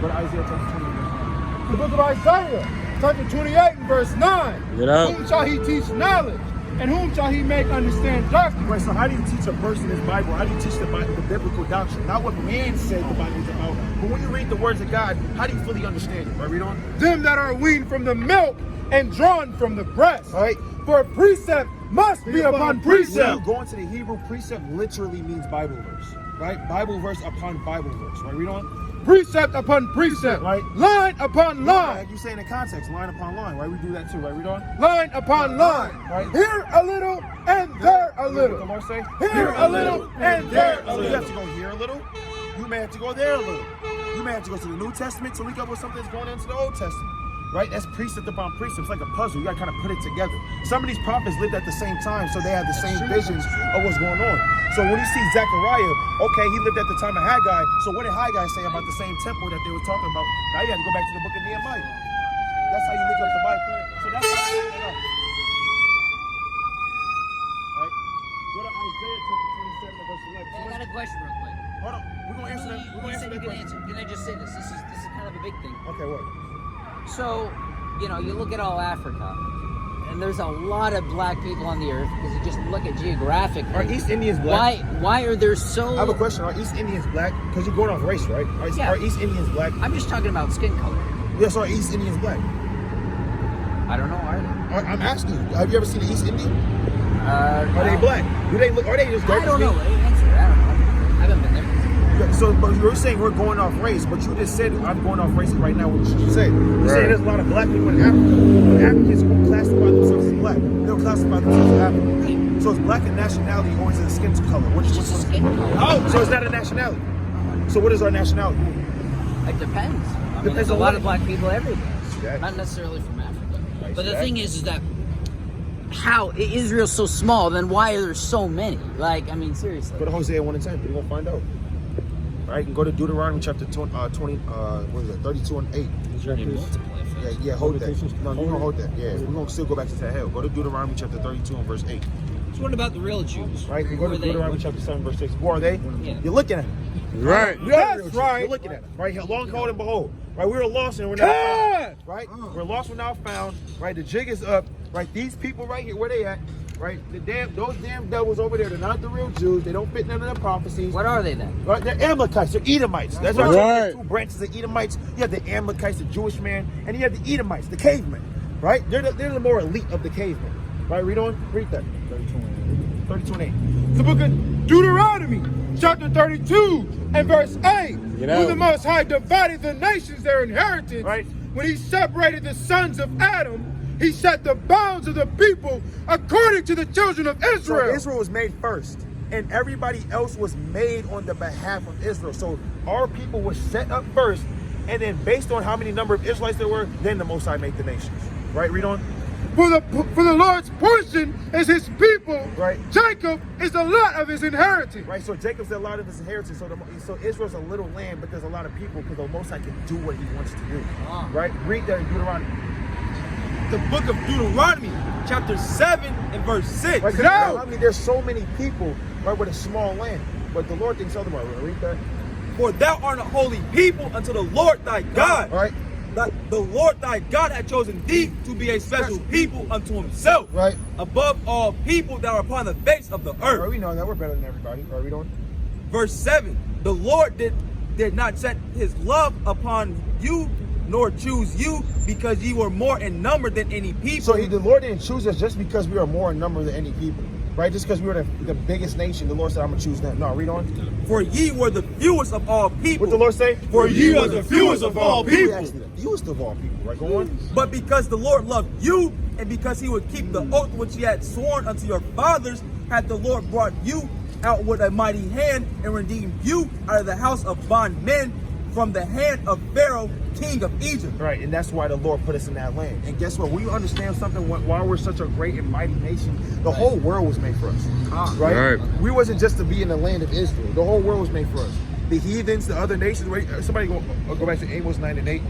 Go to Isaiah chapter 20 verse 9. The book of Isaiah, chapter 28 and verse 9. Whom shall he teach knowledge? And whom shall he make understand justice? Right, so how do you teach a person this Bible? How do you teach the biblical doctrine? Not what man said the Bible is about, but when you read the words of God, how do you fully understand it? Right, read on. Them that are weaned from the milk and drawn from the breast. Right. For precept must be upon precept. Going to the Hebrew, precept literally means Bible verse. Right? Bible verse upon Bible verse. Right, read on. Precept upon precept, right? Line upon line. Like you say in the context, line upon line, right? We do that too, right? Read on. Line upon line, right? Here a little and there a little. What the Lord say? Here a little and there a little. You have to go here a little. You may have to go there a little. You may have to go to the New Testament to link up with something that's going into the Old Testament. Right? That's precept upon precept. It's like a puzzle. You got to kind of put it together. Some of these prophets lived at the same time, so they had the same visions of what's going on. So when you see Zechariah, okay, he lived at the time of Haggai. So what did Haggai say about the same temple that they were talking about? Now you have to go back to the book of Nehemiah. That's how you link up the Bible. So that's how you link it up. Right? Go to Isaiah chapter 27 verse 11. I got a question real quick. Hold on. We're going to answer that. We're going to answer that question. Can I just say this? This is kind of a big thing. Okay, what? So, you know, you look at all Africa, and there's a lot of black people on the earth because you just look at geographically. Are East Indians black? Why are there so... I have a question. Are East Indians black? Because you're going off race, right? Are East Indians black? I'm just talking about skin color. Yes, are East Indians black? I don't know, are they? I'm asking you. Have you ever seen an East Indian? Are they black? Do they look? Are they just dark? I don't know. Answer. I don't know. I haven't been there. So, but you're saying we're going off race, but you just said I'm going off race right now. What you said? You're saying there's a lot of black people in Africa. But Africans won't classify themselves as black. They'll classify themselves as African. So it's black in nationality or is it skin color? Which It's skin color. Oh, so it's not a nationality. So what is our nationality? It depends. I mean, there's a lot of black people everywhere. Exactly. Not necessarily from Africa. Right, but the thing is that how Israel's so small, then why are there so many? Like, I mean, seriously. Go to Hosea 1 and 10. We're gonna find out. All right, and go to Deuteronomy chapter 20, what is it, 32 and 8. Yeah, hold that. No, we're gonna hold that. Yeah, we're gonna still go back to Tahel. Go to Deuteronomy chapter 32 and verse 8. So what about the real Jews? Right, we go to Deuteronomy chapter 7 verse 6. Who are they? Yeah. You're looking at them. Right. That's right. You're looking at them. Right here, long called and behold. Right, we were lost and we're now found. Right, we're lost, we're now found. Right, the jig is up. Right, these people right here, where they at? Right, those damn devils over there, they're not the real Jews. They don't fit none of the prophecies. What are they then? Right, they're Amalekites. They're Edomites. That's right. There's two branches of Edomites. You have the Amalekites, the Jewish man, and you have the Edomites, the cavemen. Right, they're the more elite of the cavemen. Right, read on. Read that. 32 and 8. The book of Deuteronomy, chapter 32 and verse 8. When the Most High divided the nations their inheritance, right? When he separated the sons of Adam, he set the bounds of the people according to the children of Israel. So Israel was made first, and everybody else was made on the behalf of Israel. So our people were set up first, and then based on how many number of Israelites there were, then the Most High made the nations. Right, read on. For the Lord's portion is his people. Right. Jacob is the lot of his inheritance. Right. So Jacob's the lot of his inheritance. So Israel's a little land, but there's a lot of people because the Most High can do what he wants to do. Right. Read that in Deuteronomy. The book of Deuteronomy, chapter 7 and verse 6. Right, I mean, there's so many people right with a small land, but the Lord thinks otherwise. Read that. For thou art a holy people unto the Lord thy God. Right. That the Lord thy God had chosen thee to be a special people unto himself. Right. Above all people that are upon the face of the earth. Right, we know that we're better than everybody. Right, read on. Verse 7. The Lord did not set his love upon you, nor choose you, because ye were more in number than any people. So the Lord didn't choose us just because we are more in number than any people. Right? Just because we were the biggest nation, the Lord said, I'm going to choose them. No, read on. For ye were the fewest of all people. What the Lord say? For ye are the fewest of all people. The fewest of all people. Right? Go on. But because the Lord loved you, and because he would keep the oath which he had sworn unto your fathers, hath the Lord brought you out with a mighty hand, and redeemed you out of the house of bondmen, from the hand of Pharaoh, king of Egypt. Right, and that's why the Lord put us in that land. And guess what? We understand something. Why we're such a great and mighty nation, the whole world was made for us. Right? We wasn't just to be in the land of Israel. The whole world was made for us. The heathens, the other nations. Right? Somebody go back to Amos 9 and 8.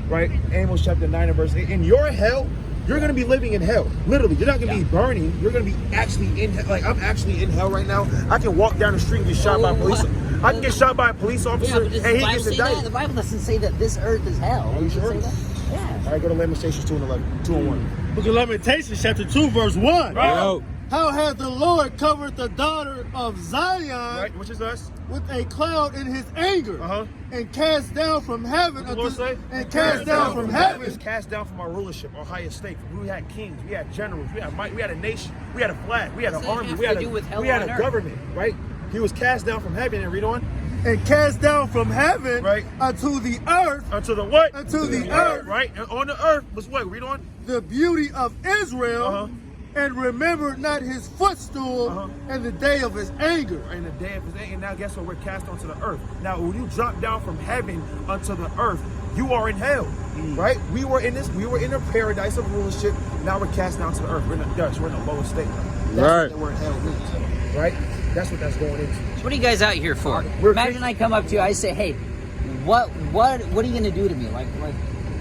Right? Amos chapter 9 and verse 8. In your hell, you're going to be living in hell. Literally, you're not going to be burning. You're going to be actually in hell. Like, I'm actually in hell right now. I can walk down the street and get shot by police. I can get shot by a police officer and he gets indicted. The Bible doesn't say that this earth is hell. Are you sure? Yeah. All right, go to Lamentations 2:1. Book of Lamentations, chapter 2, verse 1. Right. How has the Lord covered the daughter of Zion, right, which is us, with a cloud in his anger, and cast down from heaven. What does the Lord say? And cast down from heaven. It's cast down from our rulership, our highest state. We had kings, we had generals, we had might, we had a nation, we had a flag, we had an army, we had a government, right? He was cast down from heaven, and read on. And cast down from heaven, right, unto the earth. Unto the what? Unto the earth. Right? And on the earth was what? Read on. The beauty of Israel. And remembered not his footstool and the day of his anger. And the day of his anger. And now guess what? We're cast onto the earth. Now when you drop down from heaven unto the earth, you are in hell. Right? We were in a paradise of rulership. Now we're cast down to the earth. We're in the dust. We're in the lowest state. That's what we're in hell means. Right? That's what that's going into. So what are you guys out here for? Imagine I come up to you, I say, hey, what are you gonna do to me? Like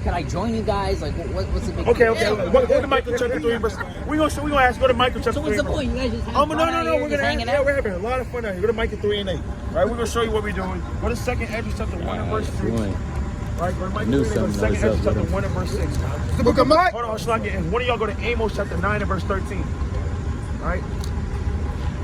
can I join you guys? Like, what's the big deal? Okay. Go to Micah chapter 3 verse. We're gonna ask. Go to Micah chapter 3. So what's the point? You guys just no. We're gonna hang out. We're having a lot of fun out here. Go to Micah 3 and 8. Right. We're gonna show you what we're doing. Go to 2nd Ezra chapter 1 and verse 3. Right. Go to Micah 3 and 2nd Ezra chapter 1 and verse 6. The book of Micah. Hold on, Shlaki. One of y'all go to Amos chapter 9 and verse 13. All right.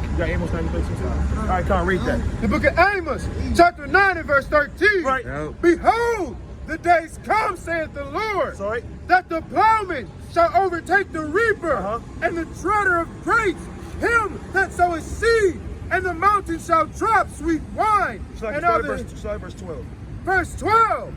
You got Amos 9 and 13. All right, come on, read that. The book of Amos chapter 9 and verse 13. Right. Behold, the days come, saith the Lord, that the plowman shall overtake the reaper, and the treader of grapes, him that soweth seed, and the mountain shall drop sweet wine. And verse 12. Verse 12.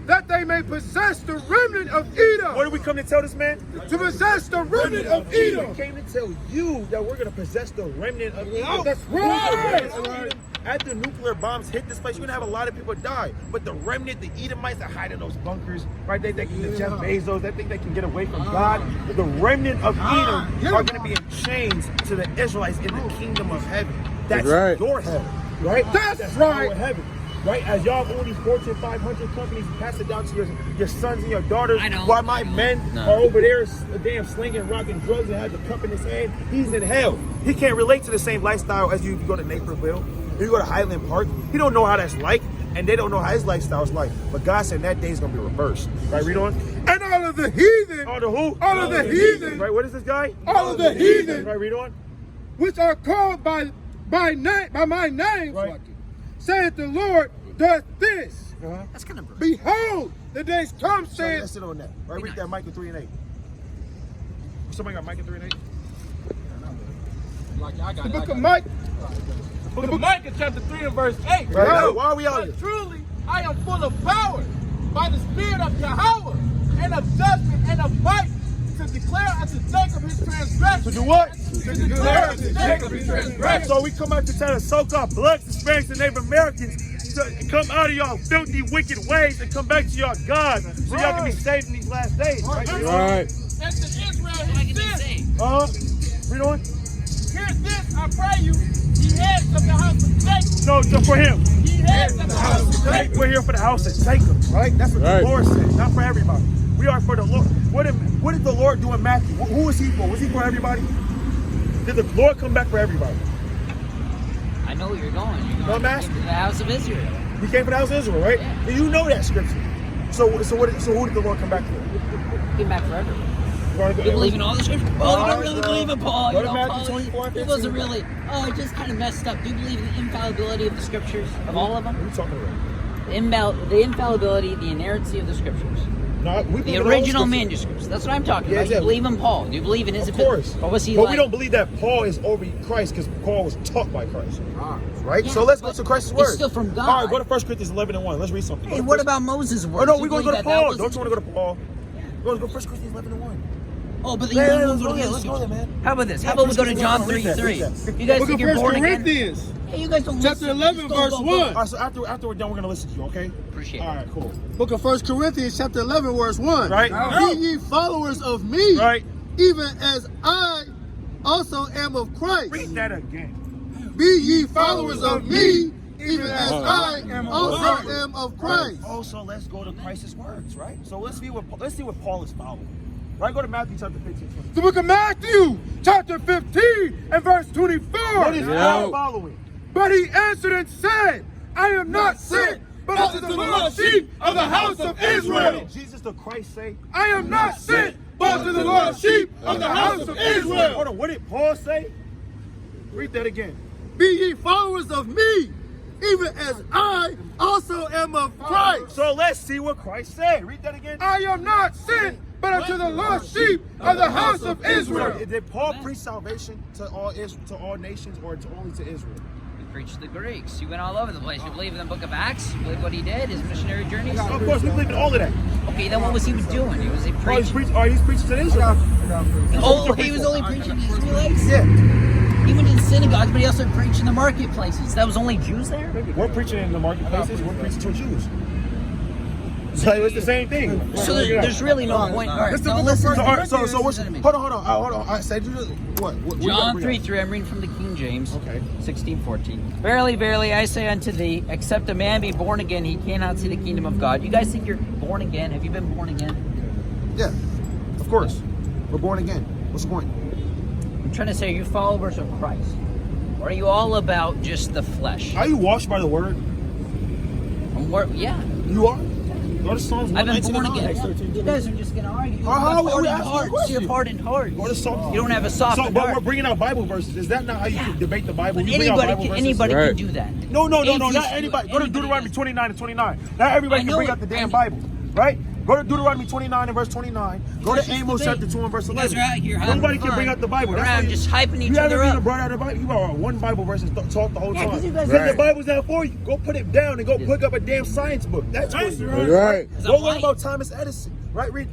That they may possess the remnant of Edom. What did we come to tell this man? To possess the remnant of Edom. We came to tell you that we're going to possess the remnant of Edom. That's right. After nuclear bombs hit this place, you're going to have a lot of people die. But the remnant, the Edomites that hide in those bunkers, right? They think the Jeff Bezos, they think they can get away from God. The remnant of Edom are going to be in chains to the Israelites in the kingdom of heaven. That's your heaven, right? That's right. Your heaven. Right, as y'all own these Fortune 500 companies, pass it down to your sons and your daughters. While my men are over there, damn slinging, rocking drugs and have the cup in his hand, he's in hell. He can't relate to the same lifestyle as you. If you go to Naperville, if you go to Highland Park, he don't know how that's like, and they don't know how his lifestyle is like. But God said that day is gonna be reversed. Right, read on. And all of the heathen. All the who? All of the heathen. Right, what is this guy? All of the heathen. Right, read on. Which are called by my name. Right. Saith the Lord, does this. That's kind of behold, the days come, saith. Let's sit on that. Right, read that Micah 3 and 8. Somebody got Micah 3 and 8? The book of Micah. Book of Micah chapter 3 and verse 8. Right. Why are we out here? Truly, I am full of power by the spirit of Jehovah and of judgment and of might to declare unto Jacob his transgression. To do what? To declare unto Jacob his transgression. So we come out to tell the so-called blood-experienced Native Americans to come out of y'all filthy, wicked ways and come back to y'all God so y'all can be saved in these last days. Right. And to Israel his sin. Read on. Hear this, I pray you, ye heads of the house of Jacob. No, just for him. Ye heads of the house of Jacob. We're here for the house of Jacob, right? That's what the Lord said, not for everybody. We are for the Lord. What did the Lord do in Matthew? Who was he for? Was he for everybody? Did the Lord come back for everybody? I know where you're going. You're No, going to the house of Israel. He came for the house of Israel, right? Yeah. And you know that scripture. So who did the Lord come back for? Came back for everyone. You believe in all the scriptures? Oh, you don't really believe in Paul. Go You to know, Matthew 24, Paul, he wasn't really. Oh, it just kind of messed up. Do you believe in the infallibility of the scriptures, of all of them? What are you talking about? The infallibility, the inerrancy of the scriptures. No, we The original manuscripts. That's what I'm talking about. Exactly. You believe in Paul. Do you believe in his Of course. Or was he but like... we don't believe that Paul is over Christ because Paul was taught by Christ. Right? Yeah, so let's go to Christ's word. It's still from God. All right, go to 1 Corinthians 11 and 1. Let's read something. Hey, what about Moses' Oh, words? no, You we're going to believe go to that Paul. that Don't you want to go to Paul? We're going to go 1 Corinthians 11 and 1. Oh, but Yeah, then let's you go go there, to let's go there, man. How about this? How about we go to John 3:3? You guys Book think of you're 1 born again? Corinthians. Hey, you guys don't Chapter listen. 11, Just go, verse go, 1. go. All right, so after we're done, we're going to listen to you, okay? Appreciate it. All right, cool. Book of 1 Corinthians, chapter 11, verse 1. Right. Be ye followers of me, Right. even as I also am of Christ. Read that again. Be ye followers of me, even as I also am of Christ. Also, let's go to Christ's words, right? So let's see what Paul is following. Right, go to Matthew chapter 15. The book of Matthew, chapter 15, and verse 24. What is Paul following? But he answered and said, I am not sent but unto the lost sheep of the house of Israel. Did Jesus the Christ say, I am not sent but unto the lost sheep of the house of Israel. Hold on, what did Paul say? Read that again. Be ye followers of me, even as I also am of Christ. So let's see what Christ said. Read that again. I am not sent but unto the lost sheep of the house of Israel. Did Paul preach salvation to all nations, or only to Israel? He preached to the Greeks. He went all over the place. You believe in the book of Acts? You believe what he did, his missionary journeys? Of course, we believe in all of that. Okay, then what was he doing? Was he preaching? He's preaching to Israel. Oh, he was only preaching to Israelites? Yeah. He went to the synagogues, but he also preached in the marketplaces. That was only Jews there? We're preaching in the marketplaces. We're preaching to Jews. So it's the same thing. So there's really no point. All right, now listen. So what's, hold on. I said what? John 3:3. I'm reading from the King James. Okay. 16:14. Verily, verily, I say unto thee, except a man be born again, he cannot see the kingdom of God. You guys think you're born again? Have you been born again? Yeah, of course. We're born again. What's the point? I'm trying to say, are you followers of Christ? Or are you all about just the flesh? Are you washed by the word? Yeah. You are? Go to Psalms 119. I've been born again. 13. You guys are just going to argue. You How have are we hardened asking hearts. questions? You have hardened hearts. Go to Psalms. You don't have a soft But heart. we're bringing out Bible verses. Is that not how you can debate the Bible? But You bring out Bible anybody verses? can do that. No, not Atheists do anybody. it. Go to Anybody Deuteronomy does. 29 and 29. Not everybody can bring out the damn Bible, right? Go to Deuteronomy 29 and verse 29. Go to Amos chapter 2 and verse 11. You guys are out here having Nobody can fun bring out the Bible. That's around why just hyping each you other haven't even up. brought out the Bible. You brought one Bible verse and talk the whole Yeah, time. 'cause you guys Then are- the Bible's out for you. Go put it down and go pick up a damn science book. That's what you Right. Go learn about Thomas Edison. Right? Read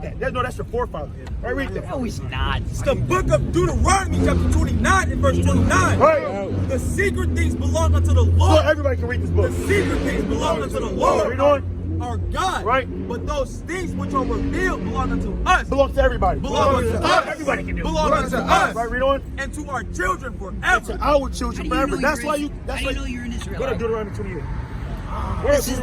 that. No, that's your forefather. Right? Read that. No, he's not. It's the book of Deuteronomy, chapter 29 and verse 29. Right. The secret things belong unto the So Lord. everybody can read this book. The secret things belong unto the Lord. Read on. Our God. Right. But those things which are revealed belong unto us. Belongs to everybody. Belong unto us. Everybody can do it. Belong unto us. Right? Read on. And to our children To forever. our children forever. That's why you. How do you know you're in Israel? Go to Deuteronomy 28.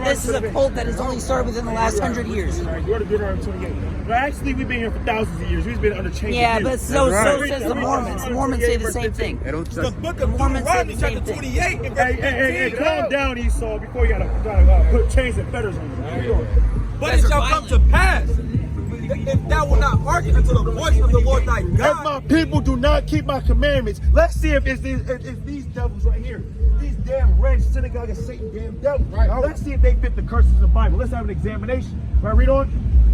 This is a cult that has only started within the last 100 years. Right, go to Deuteronomy 28. Well, actually, we've been here for thousands of years. We've been under change. Yeah, but so Right. says the Mormons. The Mormons say the same thing. It's the book of Mormons say Deuteronomy, the chapter same thing. 28 and verse Hey, 15. calm down, Esau, before you gotta put chains and fetters on you. But it shall come to pass, if thou wilt not hearken unto the voice of the Lord thy If God. my people do not keep my commandments, let's see if these devils right here, these damn red synagogue of Satan damn devils. Right. Now let's see if they fit the curses of the Bible. Let's have an examination. Right, read on.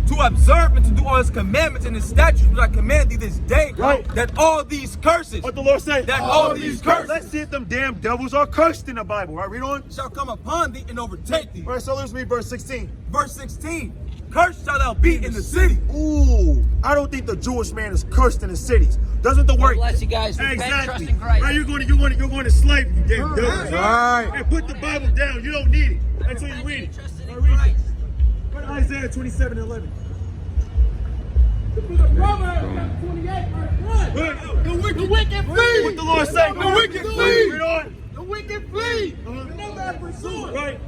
To observe and to do all his commandments and his statutes which I command thee this day, Right. that all these curses What the Lord say? That all these curses. Let's see if them damn devils are cursed in the Bible. Right, read on. shall come upon thee and overtake thee. Right, so let's read verse 16. Verse 16, cursed shalt thou be in the city. Ooh, I don't think the Jewish man is cursed in the cities. Doesn't the word? bless you guys. Repent, Exactly. trust in Christ. Right, you're going to slavery, you damn devils. Right. And put the Bible down. You don't need it until you read it. Trusting in Right, read Christ. it. Go to Isaiah 27:11. The book of Proverbs, chapter 28, verse 1. The wicked flee. What the Lord say? The wicked flee. Read on. The wicked flee. The number of pursuers. Right.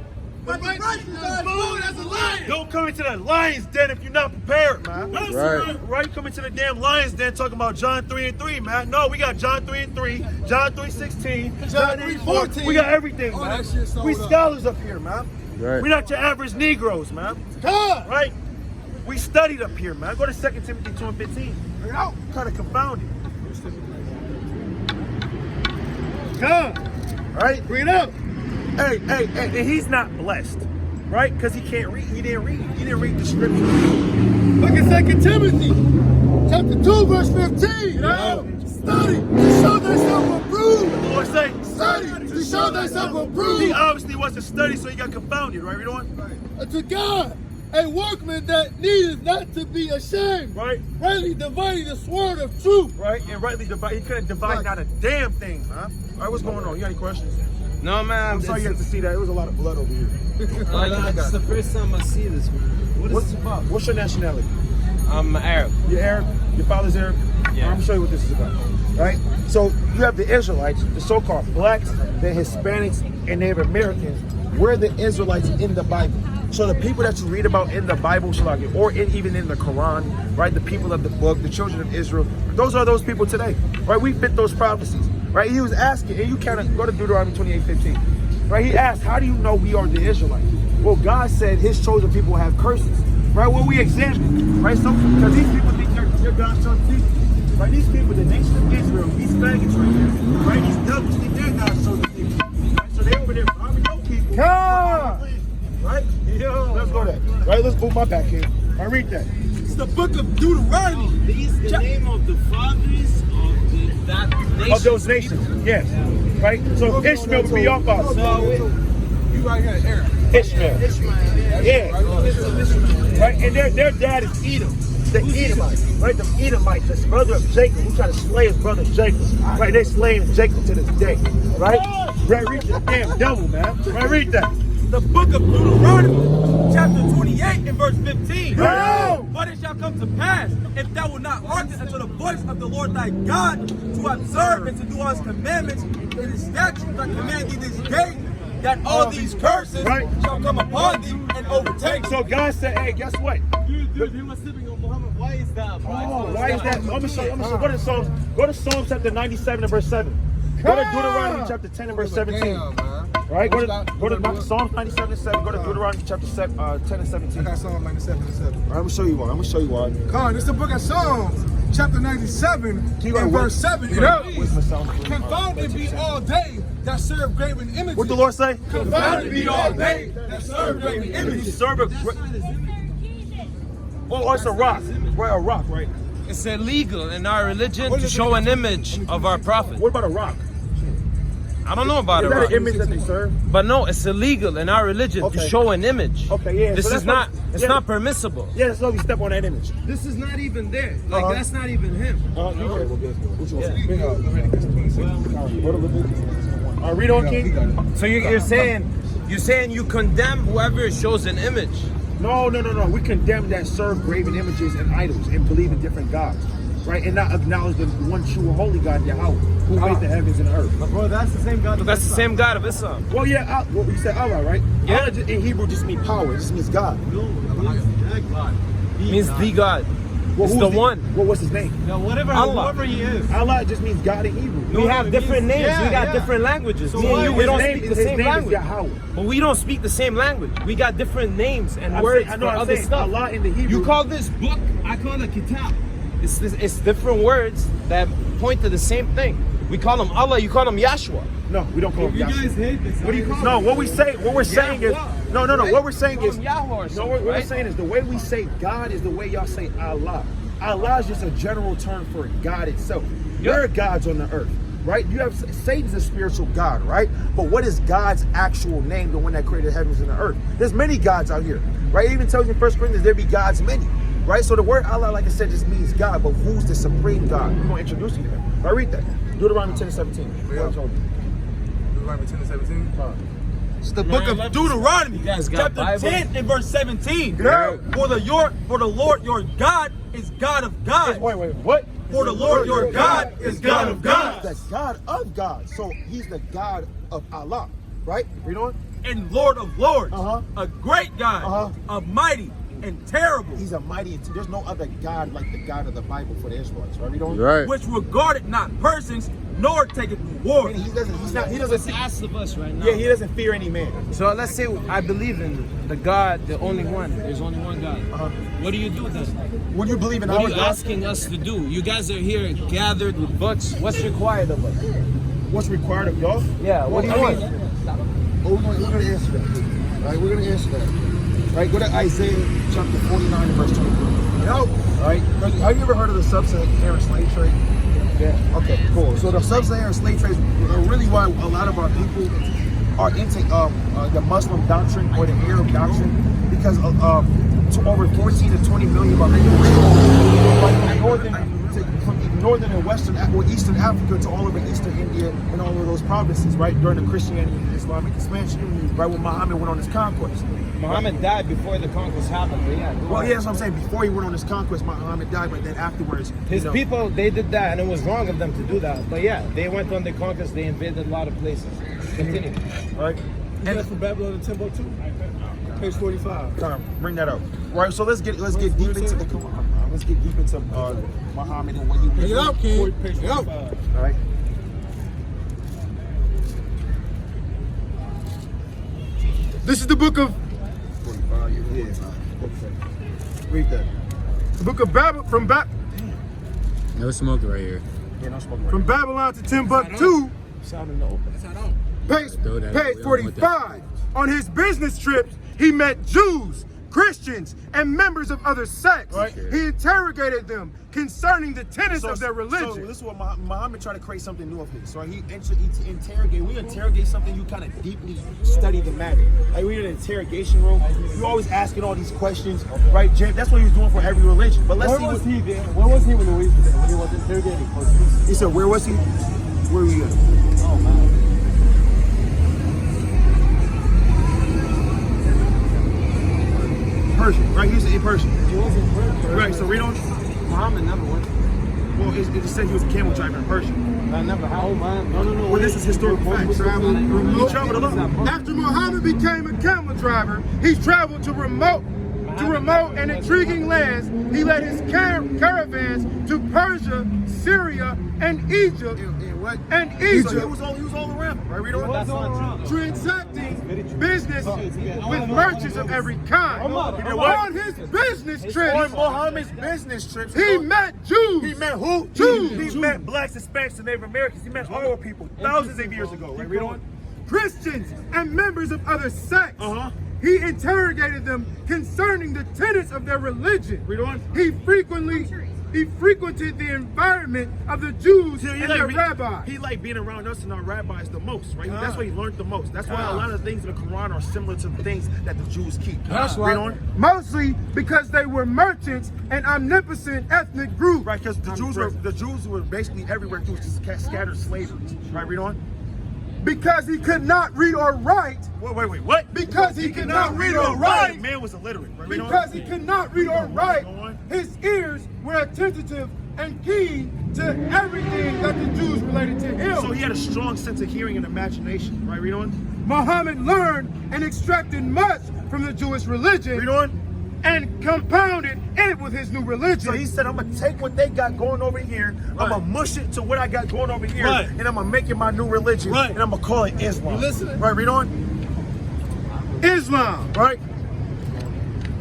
But the righteous are as bold as a lion. Don't come into the lion's den if you're not prepared, man. Right. Right? Come into the damn lion's den talking about John 3 and 3, man. No, we got John 3 and 3, John 3:16, John 3:14. 3:14. We got everything, All man. that shit sold We up. scholars up here, man. Right. We're not your average Negroes, man. God. Right? We studied up here, man. Go to 2 Timothy 2 and 15. Kind of confounded. Come. Right? Bring it up. Hey, and he's not blessed. Right? Because he can't read. He didn't read. He didn't read the scripture. Look at 2 Timothy, chapter 2, verse 15. Study to show thyself approved. The Lord say, Study to show thyself he approved obviously wasn't study, so he got confounded, right? Read on. unto God, a workman that needeth not to be ashamed, Right? rightly dividing the sword of truth. Right? And rightly divide. He couldn't divide not a damn thing, huh? All right, what's going on? You got any questions? No, man. I'm sorry you have to see that. It was a lot of blood over here. It's the first time I see this, man. What is this about? What's your nationality? I'm Arab. You're Arab? Your father's Arab? Yeah. I'm going to show you what this is about. Right? So you have the Israelites, the so-called blacks, the Hispanics, and Native Americans. We're the Israelites in the Bible. So the people that you read about in the Bible, or even in the Quran, right? The people of the book, the children of Israel, those are those people today, right? We fit those prophecies, right? He was asking, and you kind of go to Deuteronomy 28:15, Right? He asked, how do you know we are the Israelites? Well, God said his chosen people have curses. Right? Well, we examine. Right? So, because these people think they're God's chosen people. Right? These people, the nation of Israel, these faggots right here. Right? These devils think they're God's chosen people. Right? So they over there robbing your people. Right? Yo. Let's go there. Right? Let's move my back here. I read that. It's the book of Deuteronomy. These the name of the fathers of that nation. Of those nations. Yes. Right? So Ishmael would be your father. So you right here, Aaron. Ishmael. Yeah. Right? And their dad is Edom. The Edomites. Right? The Edomites. The brother of Jacob. Who tried to slay his brother Jacob. Right? They're slaying Jacob to this day. Right? Right, read that damn devil, man. Right, read that. The book of Deuteronomy, chapter 28 and verse 15. No! But it shall come to pass, if thou wilt not hearken unto the voice of the Lord thy God, to observe and to do all his commandments and his statutes I command thee this day, that all these curses shall come upon thee and overtake. So God said, hey, guess what? Dude, he was sleeping on Muhammad. Why is that, bro? Oh, why is that? I'm gonna show you. Go to Psalms. Go to Psalms chapter 97 and verse 7. Go to Deuteronomy chapter 10 and verse 17. Right? Go to Psalms 97 and 7. Go to Deuteronomy chapter 10 and 17. I got Psalms 97 and 7. All right, I'm gonna show you one. Come on, this is the book of Psalms, chapter 97 and verse 7. Confounded be all they that serve graven images. What the Lord say? Confounded be all they that serve graven images. Oh, it's a rock. Right, a rock, right? It's illegal in our religion to show an image of our prophet. What about a rock? I don't know about Is it. that an image that they serve? But no, it's illegal in our religion to show an image. Okay, yeah. This so is not. It's not permissible. Yeah, that's why we step on that image. This is not even there. Like that's not even him. Read on, King. So you're saying you condemn whoever shows an image. No. We condemn that serve graven images and idols and believe in different gods. Right? And not acknowledge the one true and holy God, Yahweh, who made the heavens and the earth. But bro, that's the same God. But that's the same God of Islam. Well, yeah, well, you said Allah, right? Yeah. Allah in Hebrew just means power. It just means God. Means the God. Well, it's the one. Well, what's his name? No, whoever he is. Allah just means God in Hebrew. We have different names. We got different languages. So Me and you, we don't speak the same language. Yahweh. But we don't speak the same language. We got different names and words for other stuff. Allah in the Hebrew. You call this book, I call it kitab. It's different words that point to the same thing. We call him Allah, you call him Yahshua. No, we don't call him Yahshua. You guys hate this. What do you call him? No, what we're saying is no. What we're saying is Yahweh. No, what we're saying is the way we say God is the way y'all say Allah. Allah is just a general term for God itself. There are gods on the earth, right? You have Satan's a spiritual god, right? But what is God's actual name, the one that created the heavens and the earth? There's many gods out here, right? It even tells you in 1 Corinthians there be gods many, right? So the word Allah, like I said, just means God, but who's the supreme God? We're going to introduce you to him. All right, read that. Deuteronomy 10 and 17. Deuteronomy 10 and 17. It's the book of Deuteronomy, chapter 10 and verse 17. For the Lord your God is God of gods. Wait, what? For the Lord your God is God of gods. The God of God. So he's the God of Allah, right? Read on. And Lord of lords, a great God, a mighty and terrible. He's a mighty. There's no other God like the God of the Bible for the Israelites, right? Read on. Right. Which regarded not persons, nor taketh war. He doesn't. He What's asked of us right now? Yeah, he doesn't fear any man. So let's say I believe in the God, the only one. There's only one God. What do you do then? When you believe in What our are you God, asking us to do? You guys are here gathered with books. What's required of us? what's required of y'all? Yeah. What do you want? We're going to answer that. Right, we're going to answer that. Right, go to Isaiah chapter 49 and verse 23. All right, have you ever heard of the sub-Saharan slave trade? Yeah. Okay, cool. So the sub-Saharan slave trade is really why a lot of our people are into the Muslim doctrine or the Arab doctrine, because over 14 to 20 million of our people from northern and western or eastern Africa to all over eastern India and all of those provinces, right, during the Christianity and Islamic expansion, right, when Muhammad went on his conquest. Muhammad died before the conquest happened, but yeah. Well, yeah, that's what I'm saying. Before he went on his conquest, Muhammad died, but then afterwards, his people, they did that, and it was wrong of them to do that. But yeah, they went on the conquest, they invaded a lot of places. Continue. All right. And that's from Babylon to Timbuktu, page 45. Bring that up. Right. So let's get deep into the Quran. Let's get deep into Muhammad and what he did. Bring it out, King. Page All right. This is the book of Read that. the book of Babylon No smoking right here. Yeah, no smoking. from Babylon to Timbuktu. Page Throw that out. We don't want 45. On his business trips, he met Jews, Christians, and members of other sects. Right. He interrogated them concerning the tenets of their religion. So this is what Muhammad tried to create something new of his. Right? He interrogate. We interrogate something. You kind of deeply study the matter. Like we in an interrogation room. You always asking all these questions, right, Jim? That's what he was doing for every religion. But let's see what he did. Where was he when he was interrogating? He said, where was he? Where were you at? Oh man. Persian, right? He's in Persian. He was in Persia. Right, so read on. Muhammad never went. Well, it just said he was a camel driver in Persia. I never. Oh man. No. Well, this is historical fact. He traveled alone. After Muhammad became a camel driver, he traveled to remote and intriguing lands. He led his caravans to Persia, Syria, and Egypt. So he was all around, right? Read on. Transacting business with merchants of every kind. On his business On trips, Muhammad's business trips, he met Jews. He met who? Jews. He met blacks, Hispanics, and Native Americans. He met all people thousands of years ago, right? Read on. Christians, and members of other sects. He interrogated them concerning the tenets of their religion. Read on. He frequented the environment of the Jews and their rabbis. He liked being around us and our rabbis the most, right? That's what he learned the most. That's why a lot of things in the Quran are similar to the things that the Jews keep. That's Read right. on. Mostly because they were merchants and omnipotent ethnic group. Right, because the Jews were basically everywhere through scattered slavery. Right, read on. Because he could not read or write. Wait, what? Because he could not read or write. Man was illiterate. Right, read on. Because he could not read or write, his ears were attentive and keen to everything that the Jews related to him. So he had a strong sense of hearing and imagination. Right, read on. Muhammad learned and extracted much from the Jewish religion. Read on. And compounded it with his new religion. So he said, I'm going to take what they got going over here, I'm going to mush it to what I got going over here, and I'm going to make it my new religion, and I'm going to call it Islam. Right, read on. Islam. Right?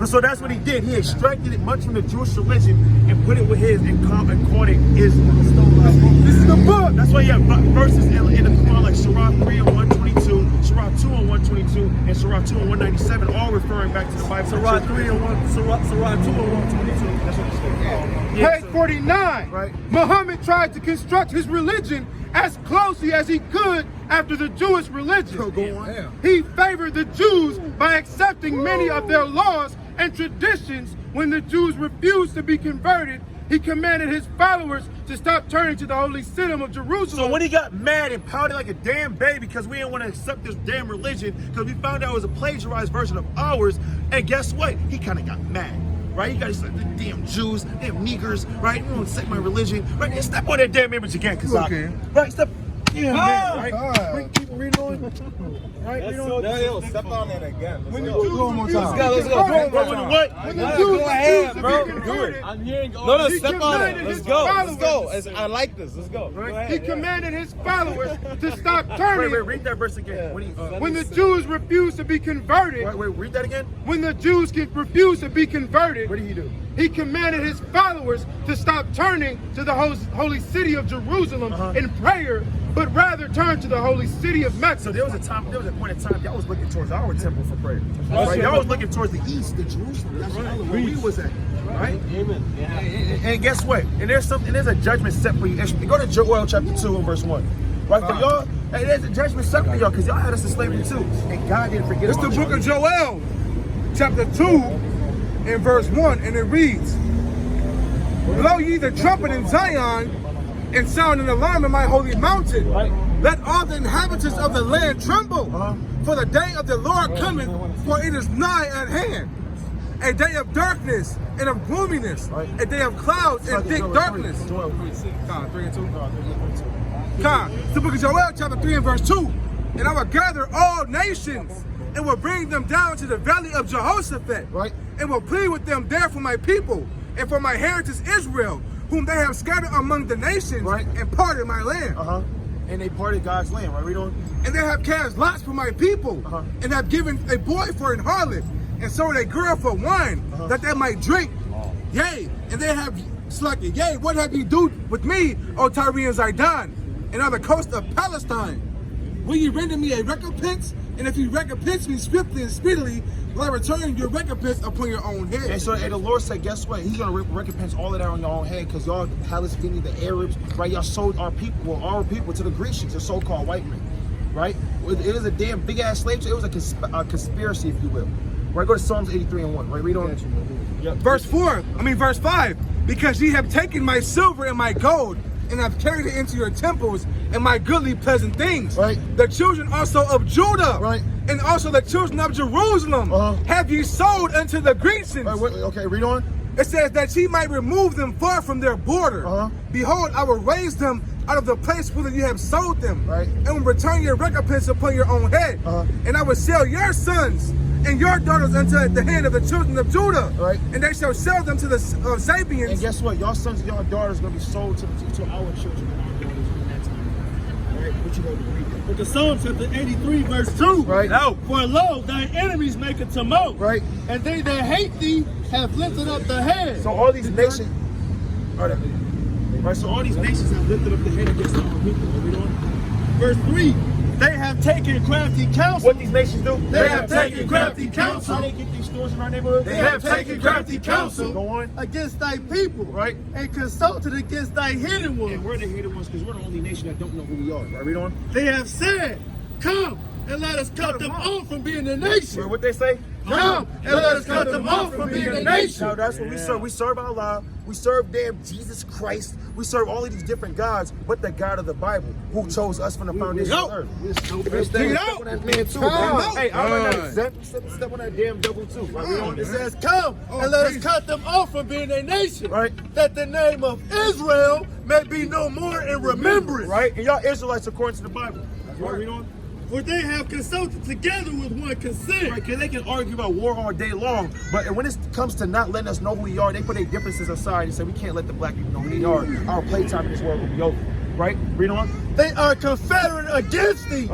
So that's what he did. He extracted it much from the Jewish religion and put it with his and called it Islam. This is the book. That's why you have verses in the Quran like Surah 3 and 122, Surah 2 and 122, and Surah 2 and 197, all referring back to the Bible. Surah 3 and 1, Surah 2 and 122. That's what it says. Page 49. Right. Muhammad tried to construct his religion as closely as he could after the Jewish religion. Go on. He favored the Jews by accepting many of their laws and traditions. When the Jews refused to be converted, he commanded his followers to stop turning to the holy city of Jerusalem. So when he got mad and pouted like a damn baby because we didn't want to accept this damn religion because we found out it was a plagiarized version of ours, and guess what? He kind of got mad. Right? You guys like the damn Jews, damn niggers, right? You don't accept my religion. Right? And step on that damn image again, Kazak. Okay. Right? Step. Yeah, man, right? God. Keep reading on. Right? Read on. Step on that again. When the Jews refused to be Let's go. converted, When what? when the Jews refused to be converted, I'm hearing. No, he step on it. commanded Let's his go. Let's followers- go. I like this. Let's go. He commanded his followers to stop turning. Wait, read that verse again. What do you, When the Jews refused to be converted, wait, read that again. when the Jews refused to be converted, What did he do? he commanded his followers to stop turning to the holy city of Jerusalem in prayer, but rather turn to the holy city of Mecca. So there was a point in time y'all was looking towards our temple for prayer. Right? Y'all was looking towards the east, the Jerusalem. That's where we was at. Right? Amen. And guess what? And there's a judgment set for you. Go to Joel chapter 2 and verse 1. Right? For y'all, hey, there's a judgment set for y'all because y'all had us in slavery too. And God didn't forget It's the about book y'all. of Joel, chapter 2, and verse 1, and it reads, Blow ye the trumpet in Zion, and sound an alarm in my holy mountain. Let all the inhabitants of the land tremble, for the day of the Lord cometh, for it is nigh at hand. A day of darkness and of gloominess, a day of clouds and thick darkness. Joel 3. God, 3 and 2. God, the book of Joel, chapter 3 and verse 2. And I will gather all nations and will bring them down to the valley of Jehoshaphat, and will plead with them there for my people and for my heritage Israel, whom they have scattered among the nations and parted my land. And they parted God's land, right? Read on. And they have cast lots for my people, and have given a boy for an harlot, and sold a girl for wine, that they might drink. Yea, and they have selected, yea, what have you do with me, O Tyre and Zidon, and on the coast of Palestine? Will you render me a recompense? And if you recompense me swiftly and speedily, will I return your recompense upon your own head? And so, the Lord said, guess what? He's going to recompense all of that on your own head, because y'all, Palestinians, the Arabs, right? Y'all sold our people to the Grecians, the so-called white men, right? It is a damn big-ass slave trade. It was a conspiracy, if you will. Right, go to Psalms 83:1, right? Read on. Yep. Verse 5. Because ye have taken my silver and my gold, and have carried it into your temples, and my goodly pleasant things. Right. The children also of Judah, right, and also the children of Jerusalem, have ye sold unto the Grecians. Okay, read on. It says that ye might remove them far from their border. Behold, I will raise them out of the place whither you have sold them, and will return your recompense upon your own head. And I will sell your sons and your daughters unto the hand of the children of Judah, and they shall sell them to the Sabians. And guess what? Your sons and your daughters are going to be sold to our children and our daughters in that time. Right? What you going to read? But the Psalm chapter 83 verse 2. Right. No. For lo, thy enemies make a tumult. Right. And they that hate thee have lifted up the head. So all these nations, right? So all these nations have lifted up the head against our people. Read on. Verse 3. They have taken crafty counsel. What these nations do? They have taken crafty counsel. How they get these stores in our neighborhood? They have taken crafty counsel. Go on. Against thy people. Right. And consulted against thy hidden ones. And we're the hidden ones because we're the only nation that don't know who we are. Right, read on. They have said, come and let us cut them off from being a nation. What they say? Come and let us cut them off from being a nation. Now that's what we serve. We serve Allah. We serve damn Jesus Christ. We serve all of these different gods, but the God of the Bible, who chose us from the foundation of the earth. Step on that man too. Hey, I'm not exempt. Step on that damn devil too. It says, come and let us cut them off from being a nation. Right. That the name of Israel may be no more in remembrance. Right. And y'all Israelites according to the Bible. That's what read on. For they have consulted together with one consent. Right, because they can argue about war all day long, but when it comes to not letting us know who we are, they put their differences aside and say we can't let the black people know who we are. Our playtime in this world will be over. Right? Read on. They are confederate against thee.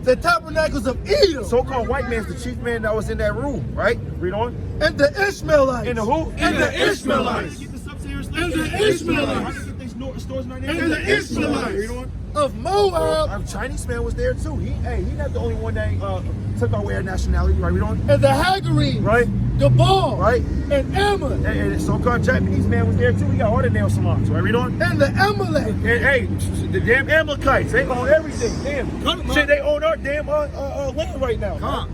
The tabernacles of Edom. So-called white man's the chief man that was in that room. Right? Read on. And the Ishmaelites. And the who? And the Ishmaelites. And the Ishmaelites. And the Ishmaelites. Read on. Of Moab. Our Chinese man was there too. He not the only one that took away our nationality. Right? Read on. And the Hagarenes. Right. Gabal. Right. And Ammon. And the so-called Japanese man was there too. He got all the nail salons. Right? Read on. And the Amalek. And hey, the damn Amalekites, they own everything. Damn. Shit, they own our damn land right now.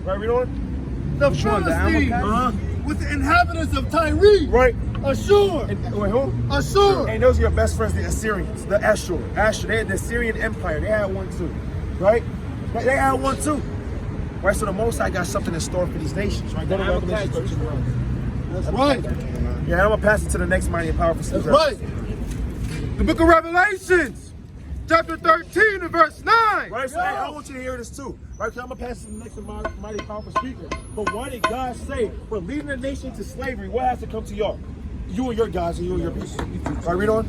Right? Read on. The Philistines. With the inhabitants of Tyre. Right. Ashur. Wait, who? Ashur. And those are your best friends, the Assyrians, the Ashur. They had the Assyrian Empire. They had one too, right? They had one too, right? So the Most High got something in store for these nations, right? Go to Revelation 13. That's right. Yeah, I'm gonna pass it to the next mighty and powerful. That's right. The book of Revelations, chapter 13 and verse 9. Right, so hey, I want you to hear this too. Right, because I'm gonna pass it to the next mighty powerful speaker. But why did God say, for leading the nation to slavery, what has to come to y'all? You and your guys and you and your people. All right, read on.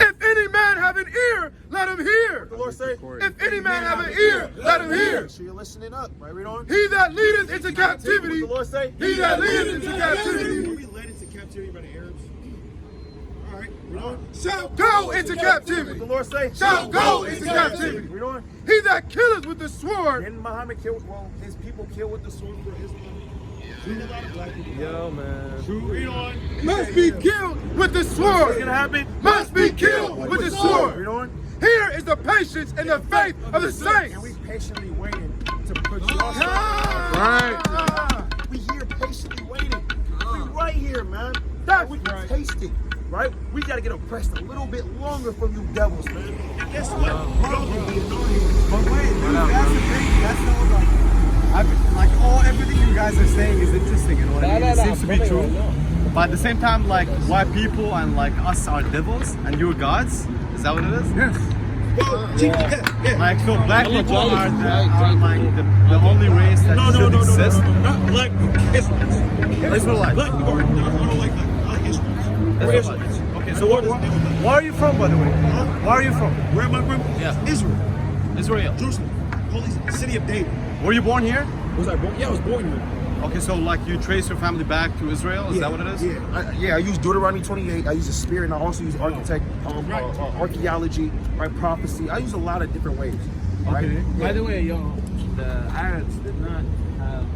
If any man have an ear, let him hear. What the Lord say? If any man have an ear, let him hear. So you're listening up, right? Read on. He that leadeth into captivity. What the Lord say? He that leadeth into captivity. Will be led into captivity by the Arabs. All right, read on. Shall go into captivity. What the Lord say? Shall go into captivity. Read on. He that killeth with the sword. Didn't Muhammad kill? Well, his people kill with the sword for Islam. Yo, man. Read on. Must be killed with the sword. What's gonna happen? Must be killed with the sword. Read on. Here is the patience and the faith of the saints. And we patiently waiting to put you on. Right. We here patiently waiting. We right here, man. That we can taste it. Right? We gotta get oppressed a little bit longer from you devils, man. And guess what? Y'all can be annoying. But wait, dude, that's the thing. That's not everything you guys are saying is interesting and what it seems to be true. But at the same time, like white people and like us are devils and you're gods. Is that what it is? Yes. Like so, black people are like the only race that should exist. Not black Israelites. Israelites. Black people are like Israelites. We're Israelites. Okay, so where are you from, by the way? Where are you from? Where am I from? Yeah. Israel. Israel. Jerusalem. Holy City of David. Were you born here? Was I born? Yeah, I was born here. Okay, so like you trace your family back to Israel? Is that what it is? Yeah. I use Deuteronomy 28. I use the spirit, and I also use archaeology, right? Prophecy. I use a lot of different ways. Right? Okay. By the way, the Arabs did not have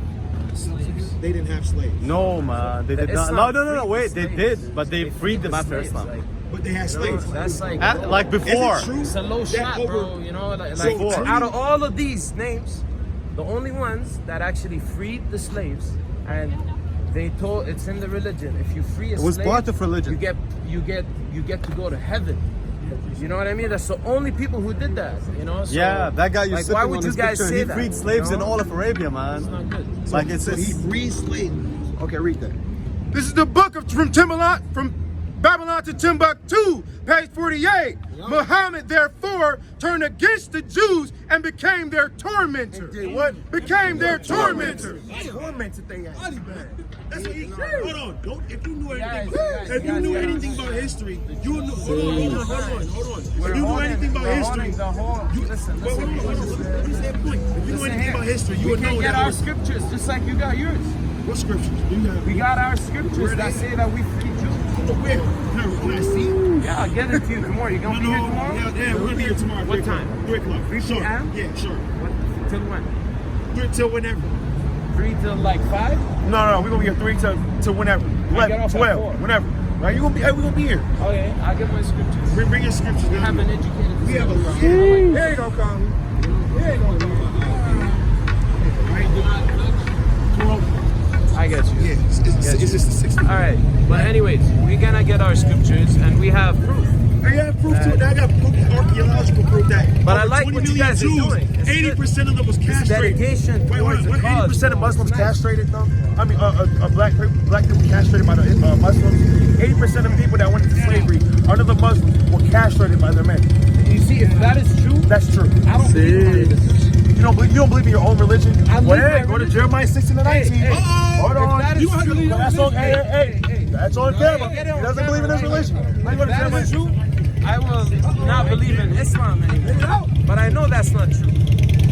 slaves. They didn't have slaves. No, man, they did not. No, wait, they did, but they freed them after Slaves, Islam. like, But they had slaves. that's like Like before. Is it true? it's a low that shot, over- bro. You know, like So, out of all of these names, the only ones that actually freed the slaves, and they told it's in the religion. If you free a It was slave, part of religion. you get to go to heaven. You know what I mean? That's the only people who did that. You know? So, Yeah, that guy you like, sitting why on would you his guys picture, say he that? freed slaves you in know? all of Arabia, man. It's not good. Like it's So he freed slaves. Okay, read that. This is the book from Babylon to Timbuktu, page 48. Muhammad therefore turned against the Jews and became their tormentor. Did what? Became their tormentor. Tormented they ass. That's what he, hold on. Don't, if you knew anything, Guys, if you knew anything about history, you would know. Hold on. If you knew anything about history, Listen. Let me say a point. If you knew anything about history, you We would can know get that. our scriptures just like you got yours. What scriptures do you have? We got our scriptures that say that we free Jews. Where? Can I see? Yeah, I'll get it to you tomorrow. You gonna be here tomorrow? Yeah, we're gonna be here tomorrow. What 3 o'clock. time? 3 o'clock. 3 Sure. p.m.? Yeah, sure. What, till when? 3 till whenever. 3 till like 5? No, we're gonna be here 3 to whenever. get 11, off at 12, 4. whenever. Right? We're gonna be here. Okay, I'll get my scriptures. Bring your scriptures We down. have an educated We have a discussion. Here you go, Colin. Here you go. I get you. Yeah, it's just the 60. All right, but anyways, we're gonna get our scriptures and we have proof. I got proof to it. I got archaeological proof that. But I over like 20 what you million guys are Jews, doing. It's 80% of them was castrated. Dedication Wait, towards the what? cause. 80% of bro. Muslims It's nice. castrated though. I mean, black people castrated by the Muslims. 80% of people that went into slavery under the Muslims were castrated by their men. You see, if that is true, That's true. I don't believe my religion. You don't believe in your own religion? I Well, live hey, my go to religion. Jeremiah 16 and 19. Hey, Hold on. If that is You have to true, leave That's on, hey. That's on camera. get He it on doesn't believe in his camera, religion. right? Let me go to If that Jeremiah. is true, I will not believe in Islam anymore. But I know that's not true.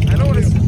I know what it's true.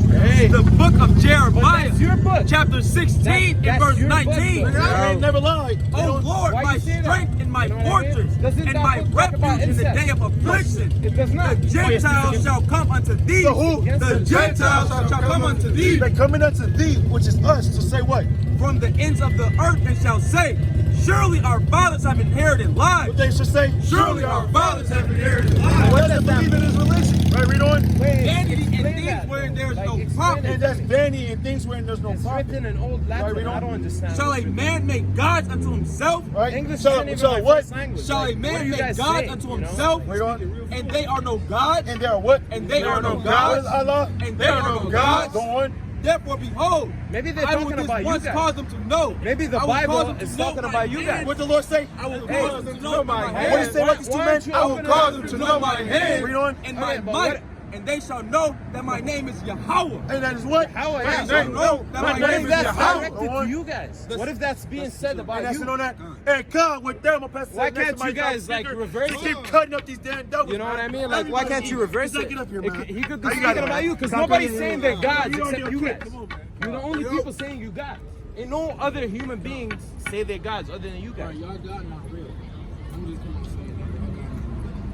The book of Jeremiah, That's your book. chapter 16 and That's verse your book, 19. though. I ain't never lied. Oh Lord, Why my you say that? strength and my You know what I mean? fortress Doesn't and that my book talk about refuge in the incest? day of affliction. It does not. The Gentiles shall come unto thee. The who? The Gentiles shall come unto thee They coming unto thee, which is us, to say what? from the ends of the earth and shall say, surely our fathers have inherited lives. What they should say? Surely our fathers have inherited lives. What does that believe in his religion? Right, read on. Vanity and explain things that, wherein though. there's Like, no explain profit. And that's vanity and things wherein there's no It's profit. written in old Latin. we don't- I don't understand. Shall a what's written. man make gods unto himself? Right? English so, isn't even so my what? first language. Shall a Like, what man do you make guys gods say, unto you know? himself? Wait on. And they are no gods? And there are what? And they are no What gods? is Allah? And they are no gods? Go on. Therefore, behold, Maybe they're I will talking this about you once guys. cause them to know. Maybe the I will Bible cause them to is know talking my about you guys. hand. What the Lord say? I will Hey, cause them to know my hand. What did he say about these two Why men? don't you I will open cause it them up to know my hand. Read on. and Okay, my but might. what- And they shall know that my name is Yahweh. And that is what? How My yeah, name- so no, that my my What name if is that's Yahweh. directed Go to on. you guys? What if that's being said about And that's you? it on that. Hey, come with them. I'm passing Why next to can't my you guys, like, speaker. reverse They it? keep cutting up these damn doubles. You know what I mean? Like, Everybody why can't you eat. reverse Just it? Get up here, He man. could be How you speaking got it, about man? you because Stop nobody's cutting saying it. they're gods You don't except do you it. guys. Come on, man. You're the only people saying you God. Ain't no other human beings say they're gods other than you guys. Y'all God not real. I'm just gonna say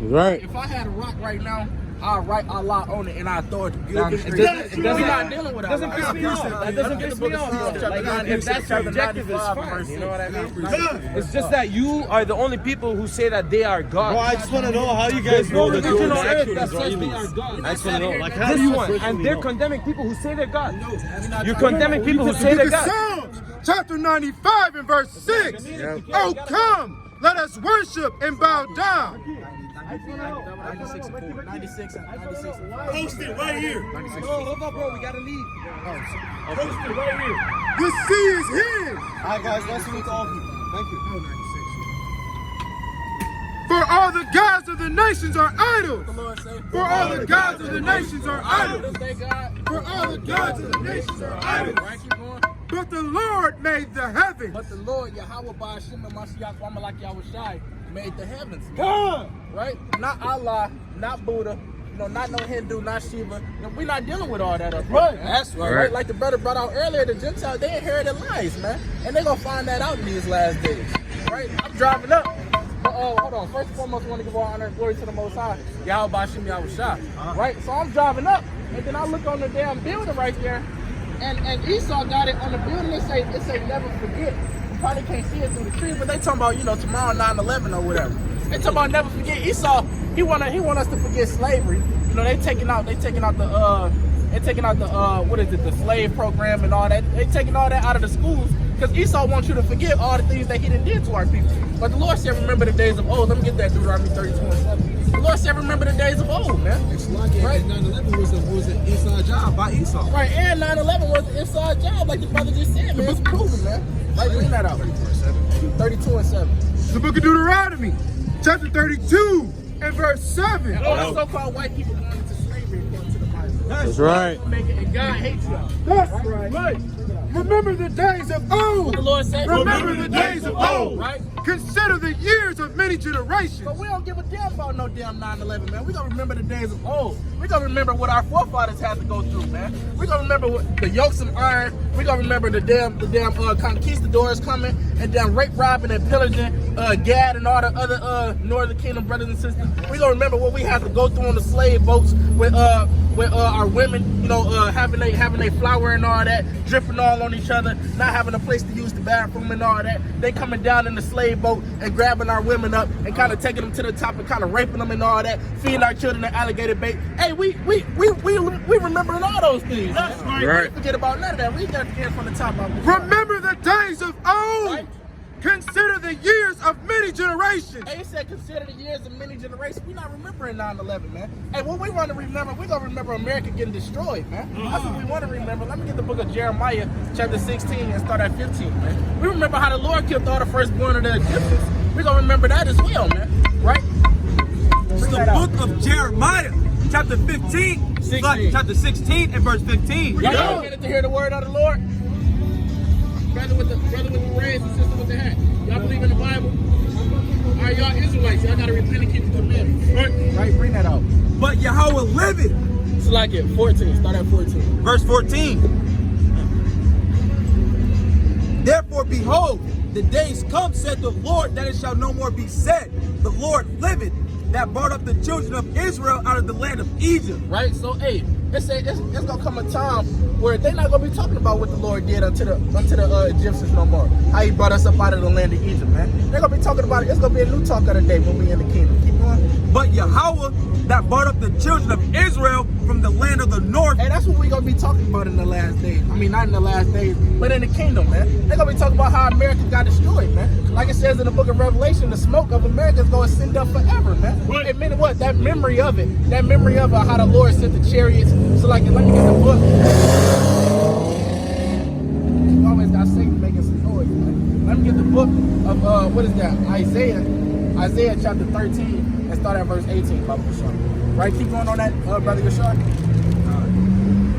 He's right. If I had a rock right now, I'll write Allah on it and I'll throw it down the street. It We're not dealing with doesn't Allah. piss me off. That doesn't piss me off. Though. Like, if that's your objective, it's fine. You know what I mean? It's just that you are the only people who say that they are God. Bro, I just want to know how you guys know that religion you're on earth actual that says they are Israelis. God. I just want to know, like, how do This you one, officially and they're know? condemning people who say they're God. You're condemning people who say The they're book of God. Psalms, chapter 95 and verse 6. Oh, come, let us worship and bow down. 96 Post it right here. Hold up, bro. We gotta leave. Post it right here. The sea is his. Alright, guys, nice to meet all of you. Thank you. For all the gods of the nations are idols. For all the gods of the nations are idols. For all the gods of the nations are idols. But the Lord made the heavens. But the Lord, Yahweh Ba'ashim and Mashiach, Wamalak Yahushai, made the heavens. Right? Not Allah, not Buddha, You know, not no Hindu, not Shiva. You know, we're not dealing with all that up here. Right. Man. That's right. Right. Like the brother brought out earlier, the Gentiles, they inherited lies, man. And they're going to find that out in these last days. Right? I'm driving up. But, hold on. First and foremost, I want to give all honor and glory to the Most High. Yahweh Bashim Yahushua. Right? So I'm driving up, and then I look on the damn building right there, and Esau got it on the building. It say never forget. You probably can't see it through the tree, but they talking about, you know, tomorrow 9/11 or whatever. They talking about never forget. Esau, he want us to forget slavery. You know, they taking out the what is it, the slave program and all that. They taking all that out of the schools because Esau wants you to forget all the things that he done did to our people. But the Lord said, remember the days of old. Let me get that Deuteronomy 32:7. The Lord said, remember the days of old, man. It's like right? 9/11 was an inside job by Esau. Right, and 9/11 was an inside job, like the brother just said, man. It's proven, man. Like, bring that out. 32:7. The book of Deuteronomy, chapter 32 and verse 7. And all the so-called white people going into slavery according to the Bible. That's right. And God hates y'all. That's right. Remember the days of old. What the Lord said? Remember the days of old. Right? Consider the years of many generations. But we don't give a damn about no damn 9/11, man. We gonna remember the days of old. We gonna remember what our forefathers had to go through, man. We gonna remember what the yokes of iron. We gonna remember the damn conquistadors coming and damn rape, robbing, and pillaging Gad and all the other Northern Kingdom brothers and sisters. We gonna remember what we had to go through on the slave boats with our women, you know, having a flour and all that, dripping all on each other, not having a place to use the bathroom and all that. They coming down in the slave boat and grabbing our women up and kind of taking them to the top and kind of raping them and all that, feeding our children the alligator bait. Hey, we remembering all those things. That's right. Forget about none of that. Read that again from the top. Remember the days of old. Right? Consider the years of many generations. Hey, it said consider the years of many generations. We're not remembering 9/11, man. Hey, what we want to remember, we're going to remember America getting destroyed, man. That's what we want to remember. Let me get the book of Jeremiah, chapter 16, and start at 15, man. We remember how the Lord killed all the firstborn of the Egyptians. We're going to remember that as well, man. Right? It's the book of Jeremiah, chapter 15, 16. chapter 16 and verse 15. Y'all got a minute to hear the word of the Lord? Brother with the braids and sister with the hat. Y'all believe in the Bible? All right, y'all Israelites. Y'all got to repent and keep the commandments. Right? Bring that out. But Yahweh liveth. It's like it. 14. Start at 14. Verse 14. Therefore, behold, the days come, said the Lord, that it shall no more be said, the Lord liveth, that brought up the children of Israel out of the land of Egypt. Right? So, hey, it's going to come a time where they're not going to be talking about what the Lord did unto the Egyptians no more. How he brought us up out of the land of Egypt, man. They're going to be talking about it. It's going to be a new talk of the day when we in the kingdom. Keep going. But Yahweh, that brought up the children of Israel from the land of the north. Hey, that's what we're going to be talking about in the last days. I mean, not in the last days, but in the kingdom, man. They're going to be talking about how America got destroyed, man. Like it says in the book of Revelation, the smoke of America is going to send up forever, man. It meant what? That memory of how the Lord sent the chariots. So, like, let me get the book. You always got Satan making some noise, man. Let me get the book of, what is that? Isaiah chapter 13 and start at verse 18, Baba Yashar. Right? Keep going on that, Brother Yashar.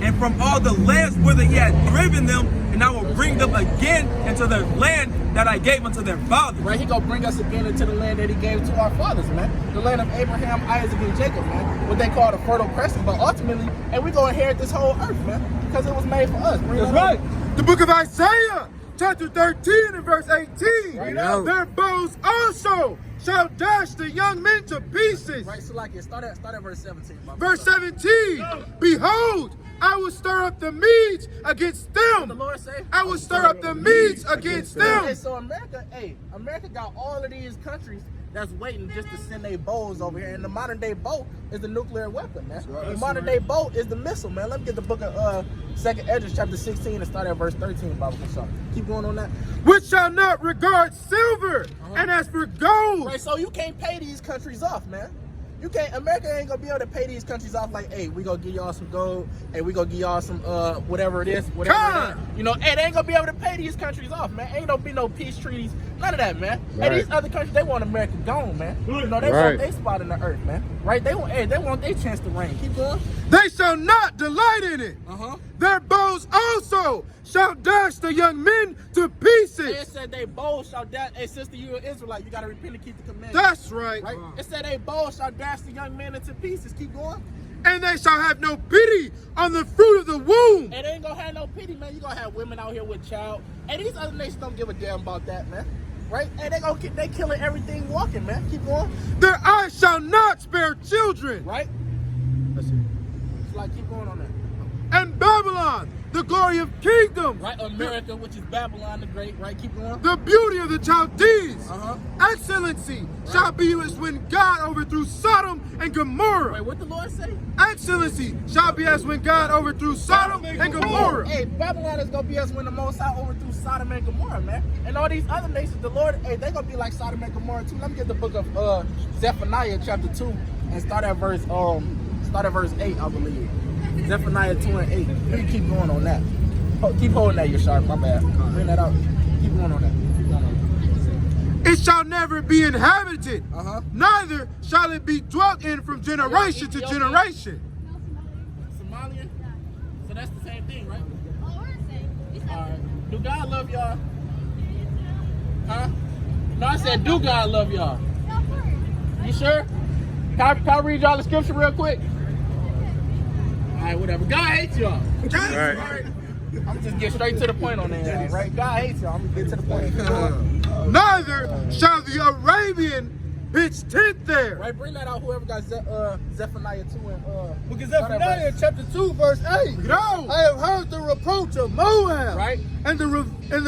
And from all the lands whither he had driven them, and I will bring them again into the land that I gave unto their fathers. Right, he gonna bring us again into the land that he gave to our fathers, man. The land of Abraham, Isaac, and Jacob, man. What they call the Fertile Crescent. But ultimately, and we gonna inherit this whole earth, man, because it was made for us. That's right. The book of Isaiah, chapter 13 and verse 18. Right now. Their bows also shall dash the young men to pieces. Right, so like it. Start at verse 17. Verse 17. Behold, I will stir up the Medes against them. The Lord say, I will stir up the Medes against them. Hey, so America got all of these countries that's waiting just to send their bows over here. And the modern day bow is the nuclear weapon, man. The modern day bow is the missile, man. Let me get the book of 2nd Esdras chapter 16 and start at verse 13, Baba Yashar. Keep going on that. Which shall not regard silver, and as for gold. Right, so you can't pay these countries off, man. You can't. America ain't gonna be able to pay these countries off like, hey, we gonna give y'all some gold, hey, we gonna give y'all some whatever it is, whatever it is. You know, hey, they ain't gonna be able to pay these countries off, man. Ain't gonna be no peace treaties, none of that, man. Right. Hey, these other countries, they want America gone, man. You know, they want their spot in the earth, man. Right? They want their chance to reign. Keep going. They shall not delight in it. Their bows also shall dash the young men to pieces. It said they bows shall dash. Hey, sister, you an Israelite, you gotta repent and keep the commandments. That's right. It said they bows shall dash the young men into pieces. Keep going. And they shall have no pity on the fruit of the womb. And they ain't gonna have no pity, man. You gonna have women out here with child. And these other nations don't give a damn about that, man. Right? And they killing everything walking, man. Keep going. Their eyes shall not spare children. Right? That's it. It's like, keep going on that. And Babylon, the glory of kingdoms. Right? America, which is Babylon the Great. Right? Keep going. The beauty of the Chaldees. Uh-huh. Excellency shall be as when God overthrew Sodom and Gomorrah. Wait, what the Lord say? Excellency shall be as when God overthrew Sodom and Gomorrah. Hey, Babylon is gonna be as when the Most High overthrew Sodom and Gomorrah, man. And all these other nations, the Lord, hey, they gonna be like Sodom and Gomorrah too. Let me get the book of Zephaniah chapter 2 and start at verse 8, I believe. Zephaniah 2 and 8. Let me keep going on that. Keep holding that, you're sharp. My bad. Bring that out. Keep going on that. Keep going on that. It shall never be inhabited, neither shall it be dwelt in from generation to generation. Somalian? So that's the same thing, right? Alright. Do God love y'all? Huh? No, I said, do God love y'all? You sure? Can I read y'all the scripture real quick? Alright, whatever. God hates y'all. Right. I'm just get straight to the point on that, right? God hates y'all. I'm gonna get to the point. Neither shall the Arabian pitch tent there. Right, bring that out. Whoever got Zephaniah 2 and Because Zephaniah chapter 2 verse 8. No. I have heard the reproach of Moab. Right. And the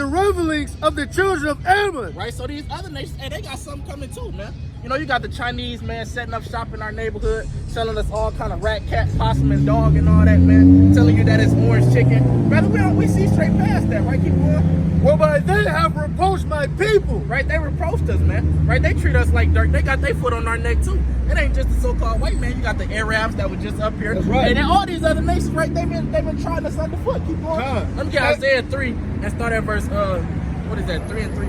revelings of the children of Ammon. Right, so these other nations, hey, they got something coming too, man. You know, you got the Chinese, man, setting up shop in our neighborhood, selling us all kind of rat, cat, possum, and dog and all that, man. Telling you that it's orange chicken. Brother, we see straight past that, right? Keep going. Whereby they have reproached my people. Right, they reproached us, man. Right, they treat us like dirt. They got their foot on our neck, too. It ain't just the so-called white man. You got the Arabs that were just up here. That's right. And then all these other nations, right, they've been trying us underfoot. Keep going. Let me get Isaiah 3 and start at verse, what is that, 3 and 3,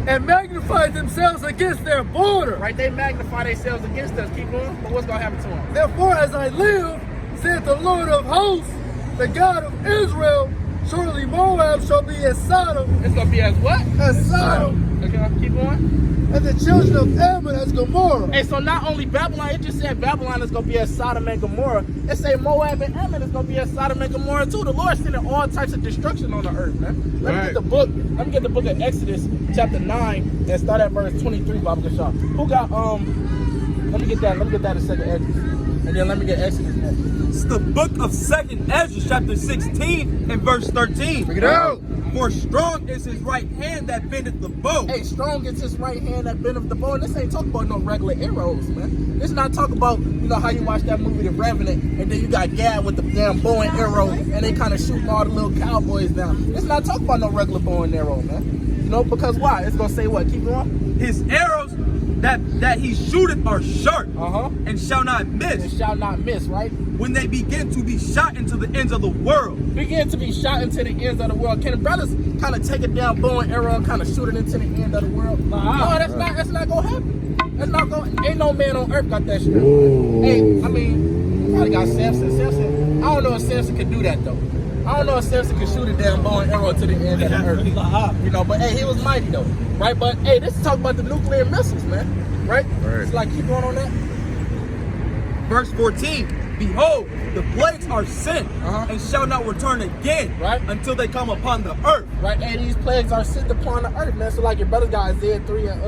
and magnify themselves against their border. Right, they magnify themselves against us. Keep going. But what's going to happen to them? Therefore, as I live, saith the Lord of hosts, the God of Israel, surely Moab shall be as Sodom. It's going to be as what? As Sodom. Okay, keep going. And the children of Ammon as Gomorrah. Hey, so not only Babylon, it just said Babylon is going to be as Sodom and Gomorrah. It say Moab and Ammon is going to be as Sodom and Gomorrah too. The Lord's sending all types of destruction on the earth, man. Let me get the book of Exodus chapter 9 and start at verse 23, Baba Gashar. Who got, let me get that in second Exodus. And then let me get Exodus next. It's the book of 2nd Ezra, chapter 16 and verse 13. Bring it out. For strong is his right hand that bendeth the bow. Hey, strong is his right hand that bendeth the bow. And this ain't talking about no regular arrows, man. This not talking about, you know, how you watch that movie, The Remnant, and then you got Gad with the damn bow and arrow, and they kind of shooting all the little cowboys down. This not talking about no regular bow and arrow, man. You know, because why? It's going to say what? Keep going. His arrows that he shooteth are sharp and shall not miss. And shall not miss, right? When they begin to be shot into the ends of the world. Begin to be shot into the ends of the world. Can the brothers kind of take it down, bow and arrow, and kind of shoot it into the end of the world? No, that's not gonna happen. That's not going. Ain't no man on earth got that shit. Hey, I mean, you probably got Samson. I don't know if Samson could do that though. I don't know if Samson could shoot a damn bow and arrow to the end of the earth. You know, but hey, he was mighty though, right? But hey, this is talking about the nuclear missiles, man. Right? It's like, keep going on that. Verse 14. Behold, the plagues are sent and shall not return again until they come upon the earth. Right, and these plagues are sent upon the earth, man. So like your brother got Isaiah 3 and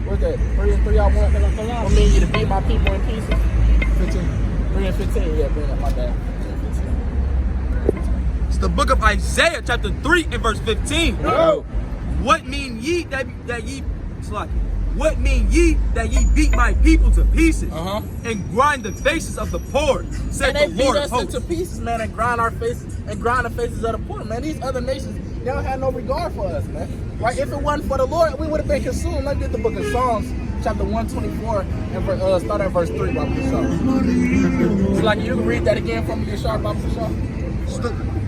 what's that? 3 and 3 I want. I mean you to beat my people in pieces. 3 and 15, yeah, bring up my bad. It's the book of Isaiah, chapter 3 and verse 15. No. What mean ye that ye What mean ye that ye beat my people to pieces and grind the faces of the poor? Said the Lord of hosts. They beat us into pieces, man, and grind our faces and grind the faces of the poor, man. These other nations, they don't have no regard for us, man. Right? If it wasn't for the Lord, we would have been consumed. Let's get the book of Psalms, chapter 124, and start at verse 3, Baba Gashar. It's like you can read that again for me, Gashar, Baba Gashar.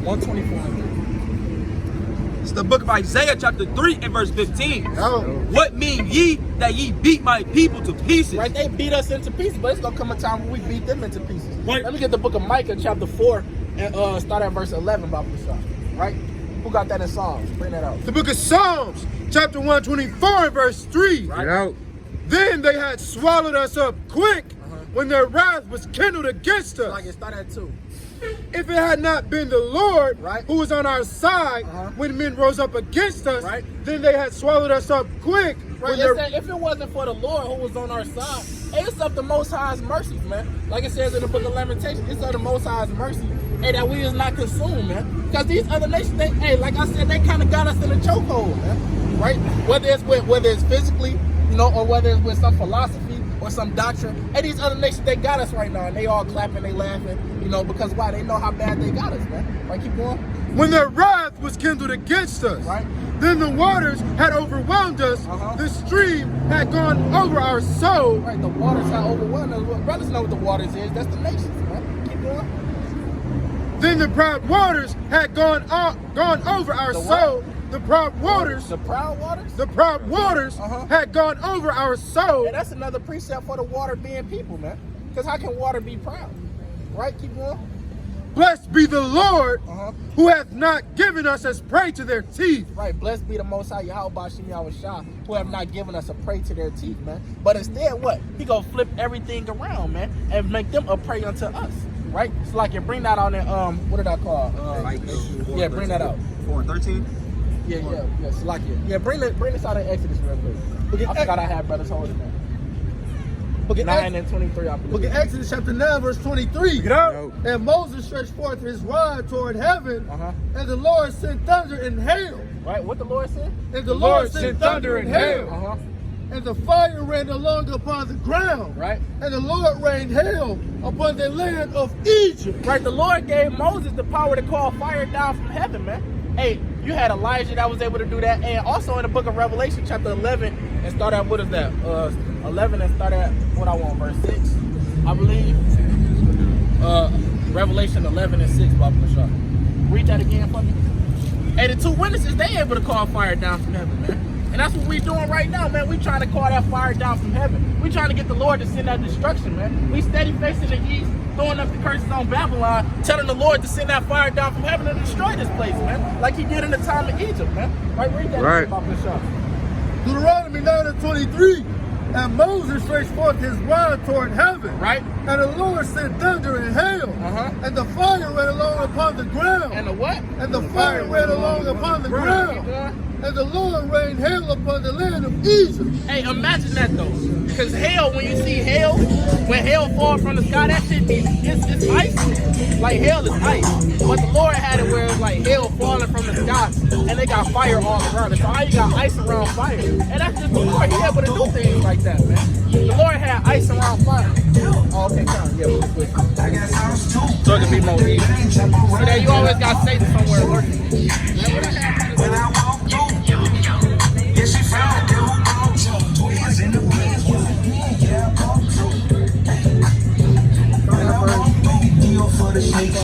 124. It's the book of Isaiah, chapter 3 and verse 15. No. What mean ye that ye beat my people to pieces? Right, they beat us into pieces, but it's gonna come a time when we beat them into pieces. Right. Let me get the book of Micah, chapter 4, and start at verse 11, Baba Gashar. Right? Who got that in Psalms? Bring that out. The book of Psalms, chapter 124 and verse 3. Right. Then they had swallowed us up quick when their wrath was kindled against us. Like it start at 2. If it had not been the Lord Right. who was on our side when men rose up against us, Right. then they had swallowed us up quick. Right, When it their- said, if it wasn't for the Lord who was on our side, hey, it's of the Most High's mercies, man. Like it says in the book of Lamentations, it's of the Most High's mercy, hey, that we is not consumed, man. Because these other nations, they, hey, like I said, they kind of got us in a chokehold, man. Right? Whether it's physically, you know, or whether it's with some philosophy or some doctrine. Hey, these other nations, they got us right now, and they all clapping, they laughing, you know, because why? They know how bad they got us, man. Right, keep going. When their wrath was kindled against us, Right. then the waters had overwhelmed us. The stream had gone over our soul. Right, the waters have overwhelmed us. Well, brothers know what the waters is. That's the nations, man. Keep going. Then the proud waters had gone over our The what? soul. The proud waters. The proud waters? The proud waters had gone over our soul. And that's another precept for the water being people, man. Because how can water be proud? Right? Keep going. Blessed be the Lord who hath not given us as prey to their teeth. Right. Blessed be the Most High Yahweh Bashim Yahushua, who have not given us a prey to their teeth, man. But instead, what? He gonna flip everything around, man, and make them a prey unto us. Right? So like you bring that on in what did I call? Yeah, bring that out. 4:13. Yeah, Salakia. Yeah, bring this out in Exodus real quick. I forgot I had brothers holding that. 9 and 23, I believe. Look at Exodus chapter 9, verse 23. And Moses stretched forth his rod toward heaven, and the Lord sent thunder and hail. Right, what the Lord said? And the Lord sent thunder and hail. And the fire ran along upon the ground. Right. And the Lord rained hail upon the land of Egypt. Right, the Lord gave Moses the power to call fire down from heaven, man. Hey, you had Elijah that was able to do that. And also in the book of Revelation, chapter 11, and start at, what is that? 11 and start at, what I want, verse 6, I believe. Revelation 11 and 6, Baba Mashah. Read that again for me. Hey, the 2 witnesses, they able to call fire down from heaven, man. And that's what we doing right now, man. We trying to call that fire down from heaven. We trying to get the Lord to send that destruction, man. We steady facing the east, throwing up the curses on Babylon, telling the Lord to send that fire down from heaven and destroy this place, man. Like he did in the time of Egypt, man. Right, read that again, Baba Mashah. Deuteronomy 9 and 23. And Moses stretched forth his rod toward heaven. Right. And the Lord sent thunder and hail. And the fire ran along upon the ground. And the what? And the fire ran along upon the ground. And the Lord rained hail upon the land of Egypt. Hey, imagine that though. Because hail, when you see hail, when hail falls from the sky, that shit it's ice. Like hail is ice. But the Lord had it where it's like hail falling from the sky and they got fire all around it. So how you got ice around fire? And that's just the Lord. He able to do things like that, man. The Lord had ice around fire. Oh, okay, come on. Yeah, so it can be more easy. See that you always got Satan somewhere lurking. Remember that happened?